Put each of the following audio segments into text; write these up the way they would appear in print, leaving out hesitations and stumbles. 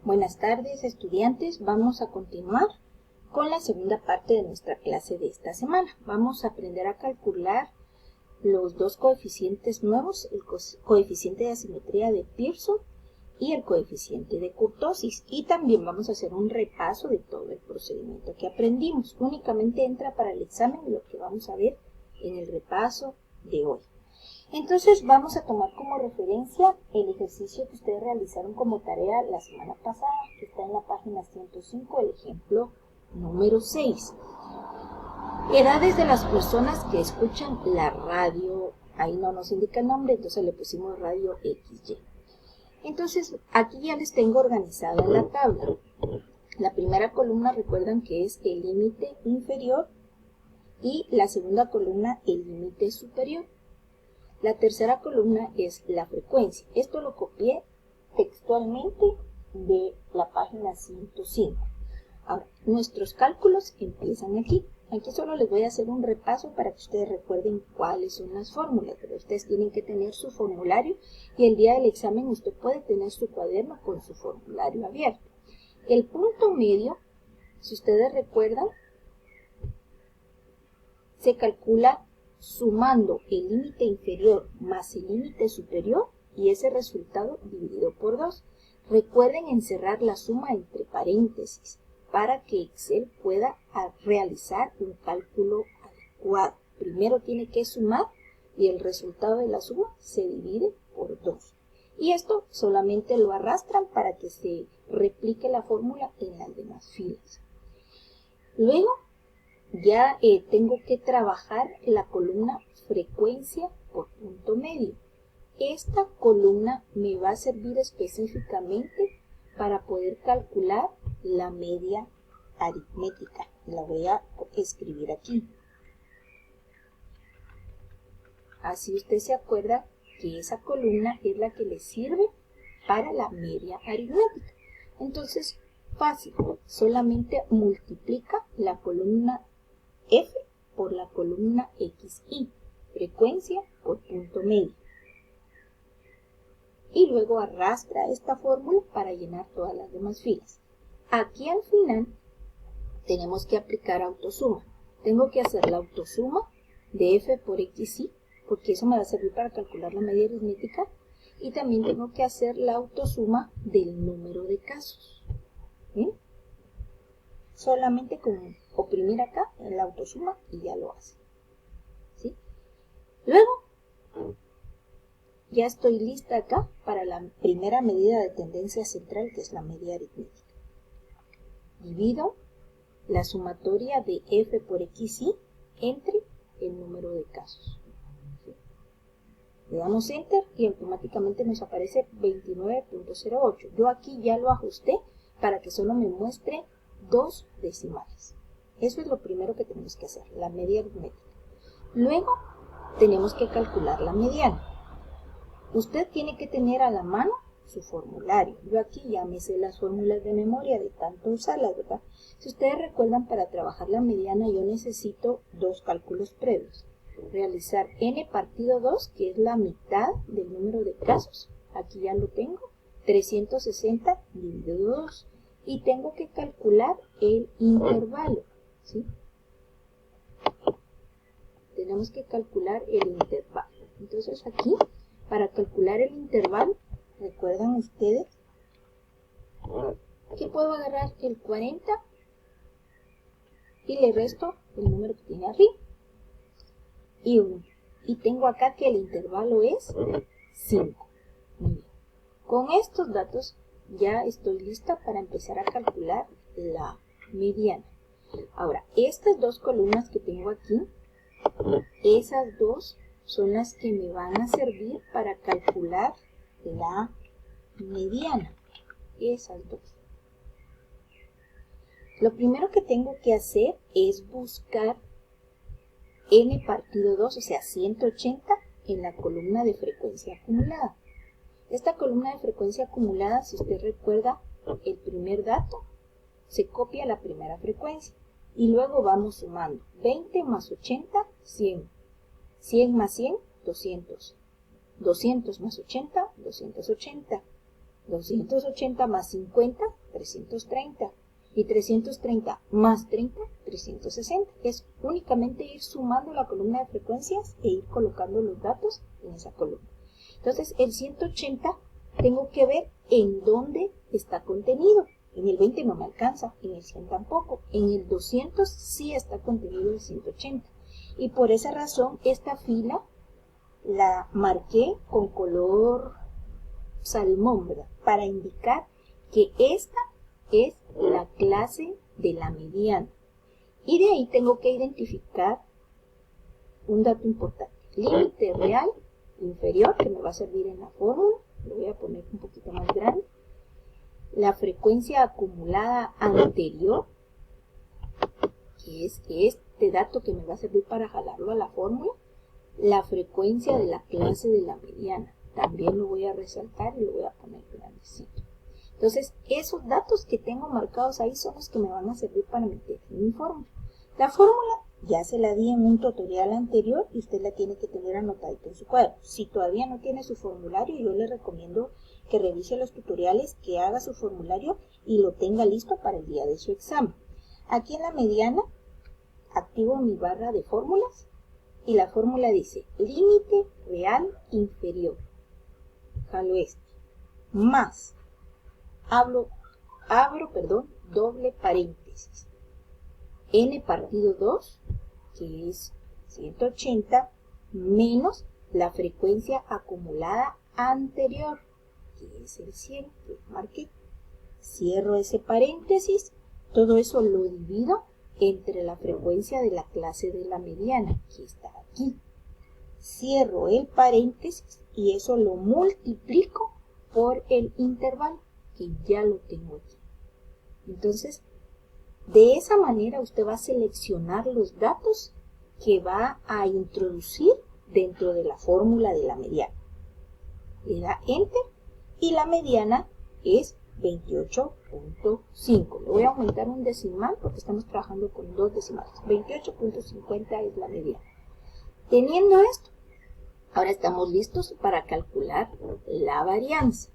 Buenas tardes, estudiantes. Vamos a continuar con la segunda parte de nuestra clase de esta semana. Vamos a aprender a calcular los dos coeficientes nuevos, el coeficiente de asimetría de Pearson y el coeficiente de kurtosis. Y también vamos a hacer un repaso de todo el procedimiento que aprendimos. Únicamente entra para el examen lo que vamos a ver en el repaso de hoy. Entonces vamos a tomar como referencia el ejercicio que ustedes realizaron como tarea la semana pasada, que está en la página 105, el ejemplo número 6. Edades de las personas que escuchan la radio. Ahí no nos indica el nombre, entonces le pusimos radio XY. Entonces aquí ya les tengo organizada la tabla. La primera columna recuerdan que es el límite inferior y la segunda columna el límite superior. La tercera columna es la frecuencia. Esto lo copié textualmente de la página 105. Ahora, nuestros cálculos empiezan aquí. Aquí solo les voy a hacer un repaso para que ustedes recuerden cuáles son las fórmulas. Pero ustedes tienen que tener su formulario y el día del examen usted puede tener su cuaderno con su formulario abierto. El punto medio, si ustedes recuerdan, se calcula sumando el límite inferior más el límite superior y ese resultado dividido por 2. Recuerden encerrar la suma entre paréntesis para que Excel pueda realizar un cálculo adecuado. Primero tiene que sumar y el resultado de la suma se divide por 2. Y esto solamente lo arrastran para que se replique la fórmula en las demás filas. Luego ya tengo que trabajar la columna frecuencia por punto medio. Esta columna me va a servir específicamente para poder calcular la media aritmética. La voy a escribir aquí. Así usted se acuerda que esa columna es la que le sirve para la media aritmética. Entonces, fácil, solamente multiplica la columna F por la columna XY, frecuencia por punto medio. Y luego arrastra esta fórmula para llenar todas las demás filas. Aquí al final tenemos que aplicar autosuma. Tengo que hacer la autosuma de F por XY, porque eso me va a servir para calcular la media aritmética. Y también tengo que hacer la autosuma del número de casos. ¿Bien? Solamente con oprimir acá en la autosuma y ya lo hace. ¿Sí? Luego, ya estoy lista acá para la primera medida de tendencia central, que es la media aritmética. Divido la sumatoria de F por XY entre el número de casos. ¿Sí? Le damos Enter y automáticamente nos aparece 29.08. Yo aquí ya lo ajusté para que solo me muestre 2 decimales. Eso es lo primero que tenemos que hacer, la media aritmética. Luego tenemos que calcular la mediana. Usted tiene que tener a la mano su formulario. Yo aquí ya me sé las fórmulas de memoria de tanto usarlas, ¿verdad? Si ustedes recuerdan, para trabajar la mediana yo necesito 2 cálculos previos. Realizar n partido 2, que es la mitad del número de casos. Aquí ya lo tengo. 360 dividido 2. Y tengo que calcular el intervalo, ¿sí? Tenemos que calcular el intervalo. Entonces aquí, para calcular el intervalo, ¿recuerdan ustedes que puedo agarrar el 40 y le resto el número que tiene arriba? Y 1. Y tengo acá que el intervalo es 5. Muy bien. Con estos datos ya estoy lista para empezar a calcular la mediana. Ahora, estas 2 columnas que tengo aquí, esas 2 son las que me van a servir para calcular la mediana. Esas 2. Lo primero que tengo que hacer es buscar n partido 2, o sea 180, en la columna de frecuencia acumulada. Esta columna de frecuencia acumulada, si usted recuerda el primer dato, se copia la primera frecuencia y luego vamos sumando 20 más 80, 100, 100 más 100, 200, 200 más 80, 280, 280 más 50, 330. Y 330 más 30, 360. Es únicamente ir sumando la columna de frecuencias e ir colocando los datos en esa columna. Entonces, el 180 tengo que ver en dónde está contenido. En el 20 no me alcanza, en el 100 tampoco. En el 200 sí está contenido el 180. Y por esa razón, esta fila la marqué con color salmón, ¿verdad? Para indicar que esta es la clase de la mediana. Y de ahí tengo que identificar un dato importante. Límite real inferior, que me va a servir en la fórmula. Lo voy a poner un poquito más grande. La frecuencia acumulada anterior, que es este dato que me va a servir para jalarlo a la fórmula. La frecuencia de la clase de la mediana. También lo voy a resaltar y lo voy a poner grandecito. Entonces, esos datos que tengo marcados ahí son los que me van a servir para meter en mi fórmula. La fórmula ya se la di en un tutorial anterior y usted la tiene que tener anotadita en su cuaderno. Si todavía no tiene su formulario, yo le recomiendo que revise los tutoriales, que haga su formulario y lo tenga listo para el día de su examen. Aquí en la mediana, activo mi barra de fórmulas y la fórmula dice límite real inferior. Jalo este. Más. Abro, doble paréntesis. N partido 2, que es 180, menos la frecuencia acumulada anterior, que es el 100, que marqué. Cierro ese paréntesis, todo eso lo divido entre la frecuencia de la clase de la mediana, que está aquí. Cierro el paréntesis y eso lo multiplico por el intervalo, que ya lo tengo aquí. Entonces, de esa manera usted va a seleccionar los datos que va a introducir dentro de la fórmula de la mediana. Le da Enter y la mediana es 28.5. Le voy a aumentar un decimal porque estamos trabajando con dos decimales. 28.50 es la mediana. Teniendo esto, ahora estamos listos para calcular la varianza.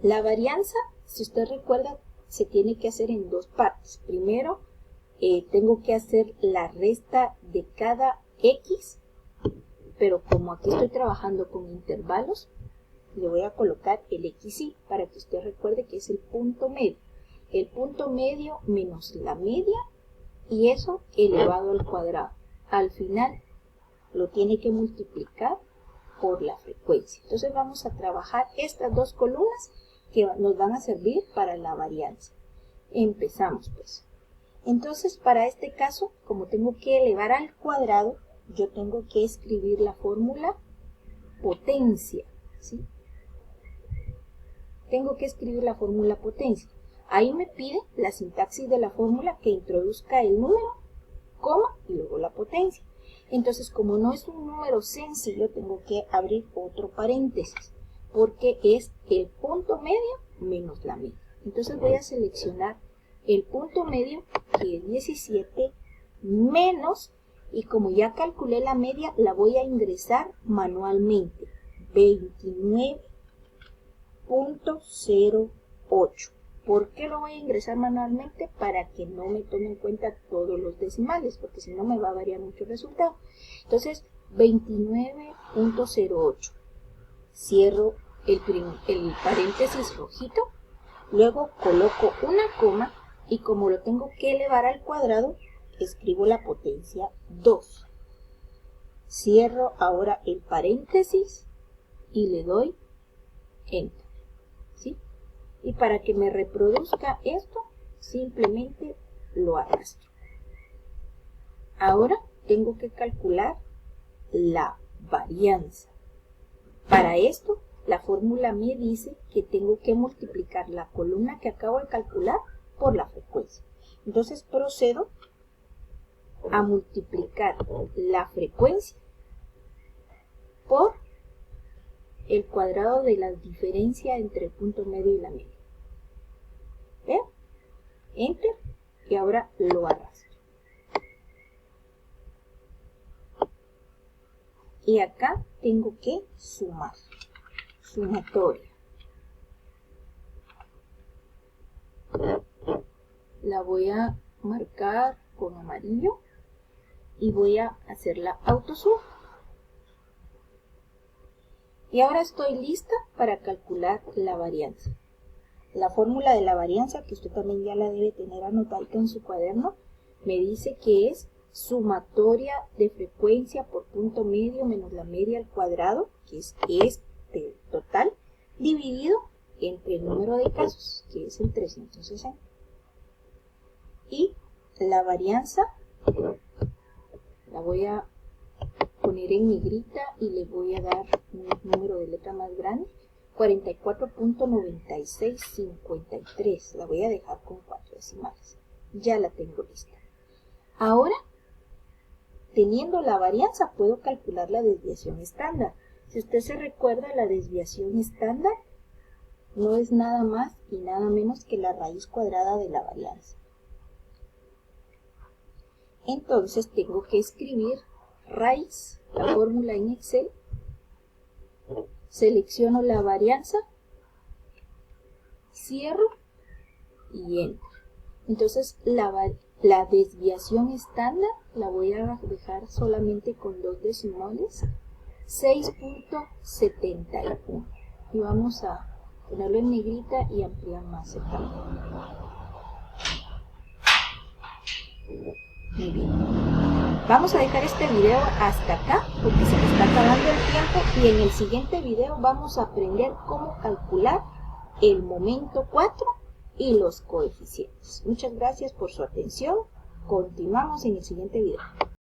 La varianza, si usted recuerda, se tiene que hacer en dos partes. Primero, tengo que hacer la resta de cada X, pero como aquí estoy trabajando con intervalos, le voy a colocar el XY para que usted recuerde que es el punto medio. El punto medio menos la media y eso elevado al cuadrado. Al final lo tiene que multiplicar por la frecuencia. Entonces vamos a trabajar estas dos columnas que nos van a servir para la varianza. Empezamos pues. Entonces para este caso, como tengo que elevar al cuadrado, yo tengo que escribir la fórmula potencia, ¿sí? Tengo que escribir la fórmula potencia. Ahí me pide la sintaxis de la fórmula que introduzca el número, coma y luego la potencia. Entonces, como no es un número sencillo, tengo que abrir otro paréntesis, porque es el punto medio menos la media. Entonces voy a seleccionar el punto medio, que es 17, menos, y como ya calculé la media, la voy a ingresar manualmente, 29.08. ¿Por qué lo voy a ingresar manualmente? Para que no me tome en cuenta todos los decimales, porque si no me va a variar mucho el resultado. Entonces, 29.08. Cierro el paréntesis rojito, luego coloco una coma y como lo tengo que elevar al cuadrado, escribo la potencia 2. Cierro ahora el paréntesis y le doy Enter. ¿Sí? Y para que me reproduzca esto, simplemente lo arrastro. Ahora tengo que calcular la varianza. Para esto, la fórmula me dice que tengo que multiplicar la columna que acabo de calcular por la frecuencia. Entonces procedo a multiplicar la frecuencia por el cuadrado de la diferencia entre el punto medio y la media. ¿Ven? Enter y ahora lo arrastro. Y acá tengo que sumar. Sumatoria. la voy a marcar con amarillo y voy a hacerla autosum. Y ahora estoy lista para calcular la varianza. La fórmula de la varianza, que usted también ya la debe tener anotadita en su cuaderno, me dice que es sumatoria de frecuencia por punto medio menos la media al cuadrado, que es este total, dividido entre el número de casos, que es el 360. Y la varianza la voy a poner en negrita y le voy a dar un número de letra más grande, 44.9653. La voy a dejar con 4 decimales. Ya la tengo lista. Ahora, teniendo la varianza, puedo calcular la desviación estándar. Si usted se recuerda, la desviación estándar no es nada más y nada menos que la raíz cuadrada de la varianza. Entonces tengo que escribir raíz, la fórmula en Excel, selecciono la varianza, cierro y entro. Entonces la desviación estándar la voy a dejar solamente con 2 decimales, 6.71. Y vamos a ponerlo en negrita y ampliar más el tamaño. Muy bien. Vamos a dejar este video hasta acá porque se me está acabando el tiempo y en el siguiente video vamos a aprender cómo calcular el momento 4 y los coeficientes. Muchas gracias por su atención. Continuamos en el siguiente video.